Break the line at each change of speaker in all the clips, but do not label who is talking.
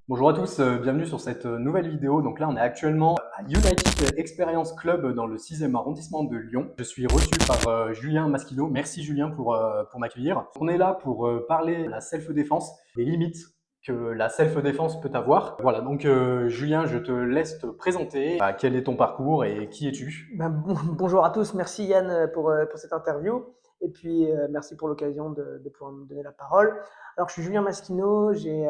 Bonjour à tous, bienvenue sur cette nouvelle vidéo. Donc là, on est actuellement à United Experience Club dans le 6e arrondissement de Lyon. Je suis reçu par Julien Maschino. Merci Julien pour m'accueillir. On est là pour parler de la self-défense, des limites que la self-défense peut avoir. Voilà, donc Julien, je te laisse te présenter. Quel est ton parcours et qui es-tu?
Bonjour à tous, merci Yann pour cette interview et puis merci pour l'occasion de pouvoir me donner la parole. Alors je suis Julien Maschino, j'ai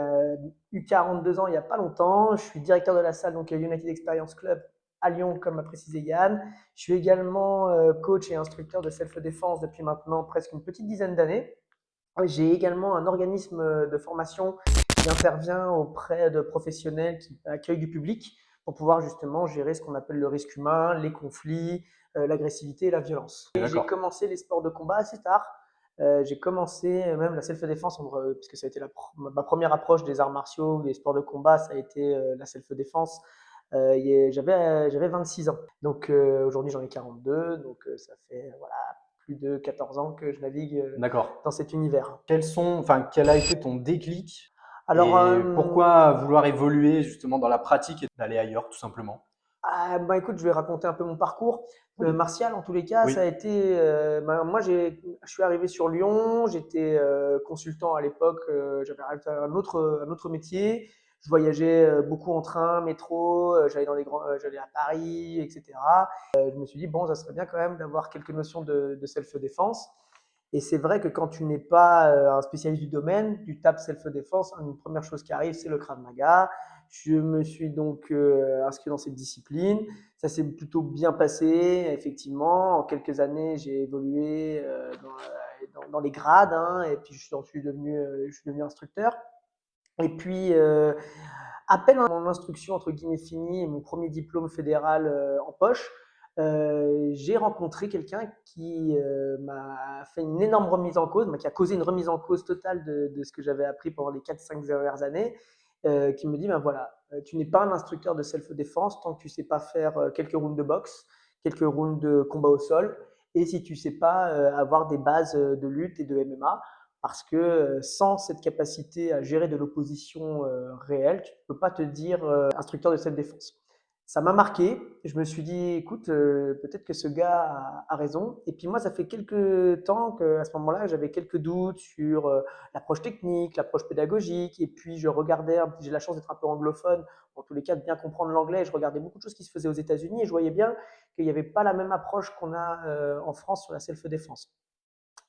eu 42 ans il n'y a pas longtemps, je suis directeur de la salle donc United Experience Club à Lyon comme a précisé Yann. Je suis également coach et instructeur de self-défense depuis maintenant presque une petite dizaine d'années. J'ai également un organisme de formation qui intervient auprès de professionnels qui accueillent du public pour pouvoir justement gérer ce qu'on appelle le risque humain, les conflits, l'agressivité et la violence. Et j'ai
D'accord.
commencé les sports de combat assez tard. J'ai commencé même la self-défense, puisque ça a été ma première approche des arts martiaux, des sports de combat, ça a été la self-défense. J'avais 26 ans. Donc aujourd'hui j'en ai 42, donc ça fait voilà, plus de 14 ans que je navigue
D'accord.
dans cet univers.
Quel a été ton déclic
Alors,
et pourquoi vouloir évoluer justement dans la pratique et d'aller ailleurs, tout simplement?
bah, écoute, je vais raconter un peu mon parcours
Oui,
martial. En tous les cas,
oui,
ça a été. Moi, je suis arrivé sur Lyon. J'étais consultant à l'époque. J'avais un autre métier. Je voyageais beaucoup en train, métro. J'allais à Paris, etc. Je me suis dit bon, ça serait bien quand même d'avoir quelques notions de self-défense. Et c'est vrai que quand tu n'es pas un spécialiste du domaine, tu tapes self-défense, une première chose qui arrive, c'est le Krav Maga. Je me suis donc inscrit dans cette discipline. Ça s'est plutôt bien passé, effectivement. En quelques années, j'ai évolué dans les grades, hein, et puis je suis devenu instructeur. Et puis, à peine mon instruction entre guillemets finie et mon premier diplôme fédéral en poche, j'ai rencontré quelqu'un qui m'a fait une énorme remise en cause, qui a causé une remise en cause totale de ce que j'avais appris pendant les 4-5 dernières années, qui me dit, ben voilà, tu n'es pas un instructeur de self-défense tant que tu ne sais pas faire quelques rounds de boxe, quelques rounds de combat au sol, et si tu ne sais pas avoir des bases de lutte et de MMA, parce que sans cette capacité à gérer de l'opposition réelle, tu ne peux pas te dire instructeur de self-défense. Ça m'a marqué. Je me suis dit, écoute, peut-être que ce gars a raison. Et puis moi, ça fait quelques temps qu'à ce moment-là, j'avais quelques doutes sur l'approche technique, l'approche pédagogique. Et puis je regardais, j'ai la chance d'être un peu anglophone, en tous les cas de bien comprendre l'anglais. Je regardais beaucoup de choses qui se faisaient aux États-Unis et je voyais bien qu'il n'y avait pas la même approche qu'on a en France sur la self-défense.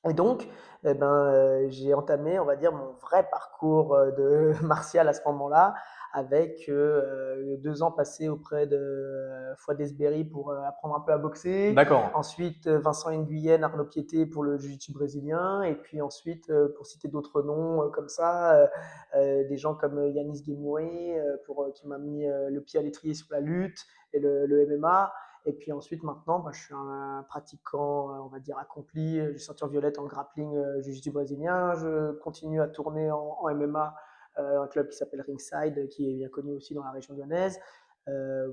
Et donc, j'ai entamé, on va dire, mon vrai parcours de martial à ce moment-là, avec 2 ans passés auprès de Fouad Esberi pour apprendre un peu à boxer.
d'accord.
Ensuite, Vincent Nguyen, Arnaud Pieté pour le jiu-jitsu brésilien. Et puis ensuite, pour citer d'autres noms comme ça, des gens comme Yanis Guémoué, qui m'a mis le pied à l'étrier sur la lutte et le MMA. Et puis ensuite, maintenant, je suis un pratiquant, on va dire, accompli. J'ai ceinture violette en grappling jiu-jitsu brésilien. Je continue à tourner en MMA, un club qui s'appelle Ringside, qui est bien connu aussi dans la région lyonnaise.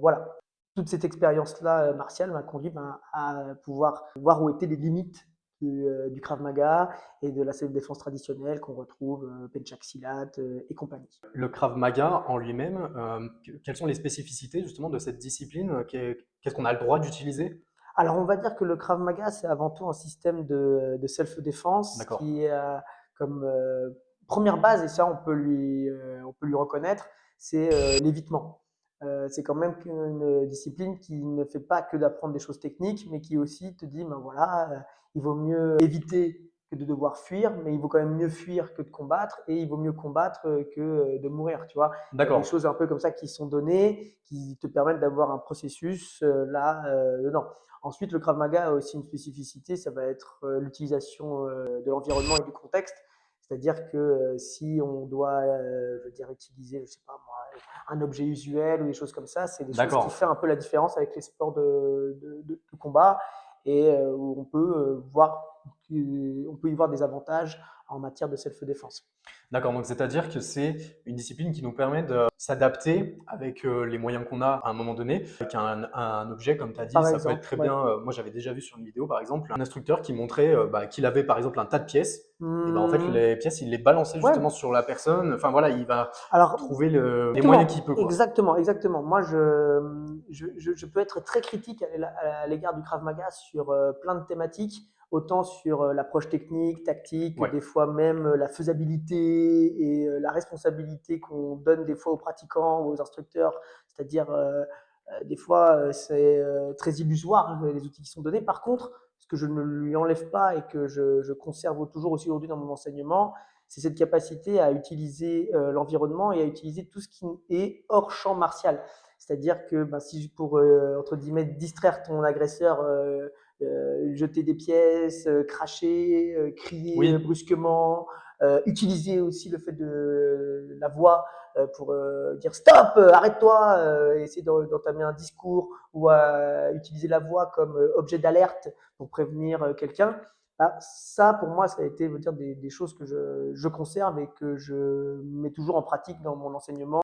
Voilà. Toute cette expérience-là martiale m'a conduit à pouvoir voir où étaient les limites du Krav Maga et de la self-défense traditionnelle qu'on retrouve, Pencak Silat et compagnie.
Le Krav Maga en lui-même, quelles sont les spécificités justement de cette discipline? Qu'est-ce qu'on a le droit d'utiliser?
Alors, on va dire que le Krav Maga, c'est avant tout un système de self-défense
D'accord.
qui a comme première base, et ça on peut lui reconnaître, c'est l'évitement. C'est quand même une discipline qui ne fait pas que d'apprendre des choses techniques, mais qui aussi te dit, ben voilà, il vaut mieux éviter que de devoir fuir, mais il vaut quand même mieux fuir que de combattre, et il vaut mieux combattre que de mourir, tu vois. Il y a des
D'accord.
choses un peu comme ça qui sont données, qui te permettent d'avoir un processus là dedans. Ensuite, le Krav Maga a aussi une spécificité, ça va être l'utilisation de l'environnement et du contexte. C'est-à-dire que si on doit, je veux dire, utiliser, je sais pas moi, un objet usuel ou des choses comme ça, c'est des choses qui
D'accord.
font un peu la différence avec les sports de combat et où on peut voir on peut y voir des avantages en matière de self-défense.
D'accord, donc c'est-à-dire que c'est une discipline qui nous permet de s'adapter avec les moyens qu'on a à un moment donné, avec un objet, comme tu as dit,
Par
ça peut être
exemple,
très
ouais.
bien. Moi, j'avais déjà vu sur une vidéo, par exemple, un instructeur qui montrait qu'il avait, par exemple, un tas de pièces, et ben en fait,
Mmh,
les pièces, il les balançait
ouais,
justement sur la personne. Enfin voilà, il va
alors
trouver les moyens qu'il
exactement,
peut, quoi.
exactement, exactement. Moi, je peux être très critique à l'égard du Krav Maga sur plein de thématiques, autant sur l'approche technique, tactique,
Ouais,
des fois même la faisabilité et la responsabilité qu'on donne des fois aux pratiquants ou aux instructeurs. C'est-à-dire, des fois, c'est très illusoire les outils qui sont donnés. Par contre, ce que je ne lui enlève pas et que je conserve toujours aussi aujourd'hui dans mon enseignement, c'est cette capacité à utiliser l'environnement et à utiliser tout ce qui est hors champ martial. C'est-à-dire que ben, si pour, entre guillemets, distraire ton agresseur, jeter des pièces, cracher, crier
oui,
brusquement, utiliser aussi le fait de la voix pour dire stop, arrête-toi, essayer d'entamer un discours ou utiliser la voix comme objet d'alerte pour prévenir quelqu'un. Ah, ça, pour moi, ça a été, dire, des choses que je conserve et que je mets toujours en pratique dans mon enseignement.